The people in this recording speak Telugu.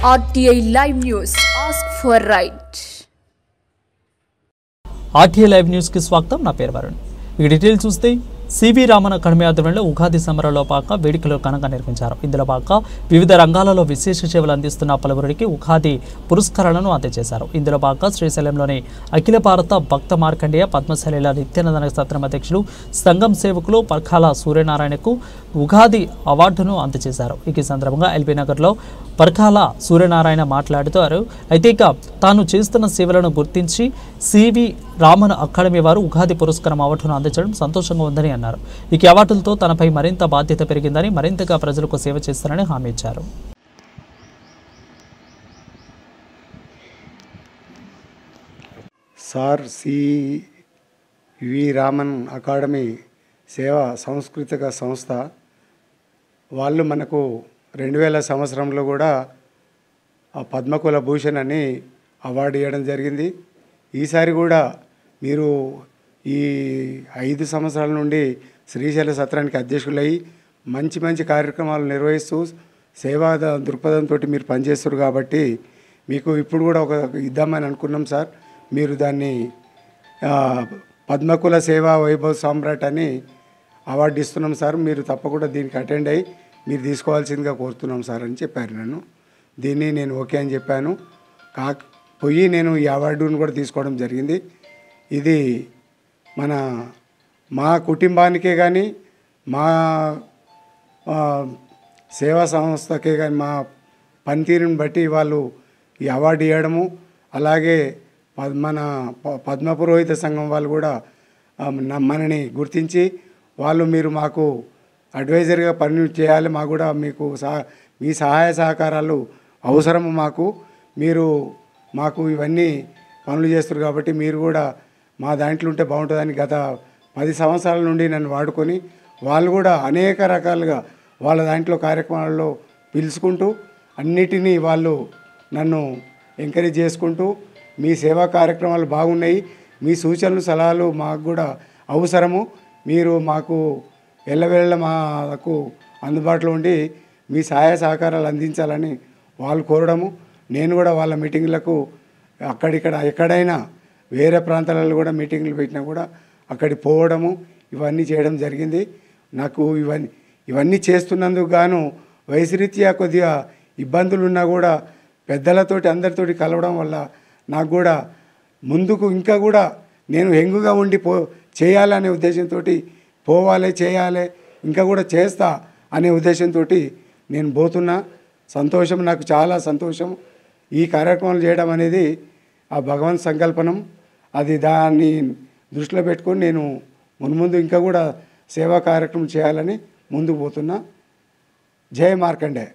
RTI Live News. Ask for right. RTI Live News की स्वागतम ना పేరు వరుణ్ ఈ డీటెయిల్స్ చూస్తే సివి రామన్ అకాడమీ ఆధ్వర్యంలో ఉగాది సంబరాల్లో భాగంగా వేడుకలు ఘనంగా నిర్వహించారు. ఇందులో భాగంగా వివిధ రంగాలలో విశేష సేవలు అందిస్తున్న పలువురికి ఉగాది పురస్కారాలను అందజేశారు. ఇందులో భాగంగా శ్రీశైలంలోని అఖిల భారత భక్త మార్కండేయ పద్మశాలిల నిత్యానంద సత్రం అధ్యక్షులు సంఘం సేవకులు పర్ఖాల సూర్యనారాయణకు ఉగాది అవార్డును అందజేశారు. ఈ సందర్భంగా ఎల్బీ నగర్లో పర్ఖాల సూర్యనారాయణ మాట్లాడుతూ అయితే ఇక తాను చేస్తున్న సేవలను గుర్తించి సివి రామన్ అకాడమీ వారు ఉగాది పురస్కారం అవార్డును అందించడం సంతోషంగా ఉందని అన్నారు. ఈ అవార్డులతో తనపై మరింత బాధ్యత పెరిగిందని, మరింతగా ప్రజలకు సేవ చేస్తారని హామీ ఇచ్చారు. సార్ సివి రామన్ అకాడమీ సేవా సాంస్కృతిక సంస్థ వాళ్ళు మనకు 2000 సంవత్సరంలో కూడా పద్మకుల భూషణ్ అని అవార్డు ఇవ్వడం జరిగింది. ఈసారి కూడా మీరు ఈ 5 సంవత్సరాల నుండి శ్రీశైల సత్రానికి అధ్యక్షులయ్యి మంచి మంచి కార్యక్రమాలు నిర్వహిస్తూ సేవా దృక్పథంతో మీరు పనిచేస్తారు కాబట్టి మీకు ఇప్పుడు కూడా ఒక ఇద్దామని అనుకున్నాం సార్. మీరు దాన్ని పద్మకుల సేవా వైభవ్ సామ్రాట్ అని అవార్డు ఇస్తున్నాం సార్. మీరు తప్పకుండా దీనికి అటెండ్ అయ్యి మీరు తీసుకోవాల్సిందిగా కోరుతున్నాం సార్ అని చెప్పారు. దీన్ని నేను ఓకే అని చెప్పాను. పోయి నేను ఈ అవార్డును కూడా తీసుకోవడం జరిగింది. ఇది మా కుటుంబానికే కానీ మా సేవా సంస్థకే కానీ మా పనితీరుని బట్టి వాళ్ళు ఈ అవార్డు ఇవ్వడము, అలాగే మన పద్మపురోహిత సంఘం వాళ్ళు కూడా మనని గుర్తించి వాళ్ళు మీరు మాకు అడ్వైజర్గా పని చేయాలి, మాకు కూడా మీకు మీ సహాయ సహకారాలు అవసరము, మీరు మాకు ఇవన్నీ పనులు చేస్తారు కాబట్టి మీరు కూడా మా దాంట్లో ఉంటే బాగుంటుందని గత 10 సంవత్సరాల నుండి నన్ను వాడుకొని వాళ్ళు కూడా అనేక రకాలుగా వాళ్ళ దాంట్లో కార్యక్రమాల్లో పిలుచుకుంటూ అన్నిటినీ వాళ్ళు నన్ను ఎంకరేజ్ చేసుకుంటూ మీ సేవా కార్యక్రమాలు బాగున్నాయి, మీ సూచనలు సలహాలు మాకు కూడా అవసరము, మీరు మాకు ఎల్లవేళ మాకు అందుబాటులో ఉండి మీ సహాయ సహకారాలు అందించాలని వాళ్ళు కోరడము, నేను కూడా వాళ్ళ మీటింగ్లకు అక్కడిక్కడ ఎక్కడైనా వేరే ప్రాంతాలలో కూడా మీటింగ్లు పెట్టినా కూడా అక్కడికి పోవడము ఇవన్నీ చేయడం జరిగింది. నాకు ఇవన్నీ చేస్తున్నందుకు గాను వయసురీత్యా కొద్దిగా ఇబ్బందులు ఉన్నా కూడా పెద్దలతోటి అందరితోటి కలవడం వల్ల నాకు కూడా ముందుకు ఇంకా కూడా నేను హెంగుగా ఉండి చేయాలనే ఉద్దేశంతో పోవాలి, చేయాలి, ఇంకా కూడా చేస్తా అనే ఉద్దేశంతో నేను పోతున్నా. సంతోషం, నాకు చాలా సంతోషం. ఈ కార్యక్రమాలు చేయడం అనేది ఆ భగవంత్ సంకల్పనం. అది దాన్ని దృష్టిలో పెట్టుకొని నేను మున్ముందు ఇంకా కూడా సేవా కార్యక్రమం చేయాలని ముందుకు పోతున్నా. జై మార్కండే.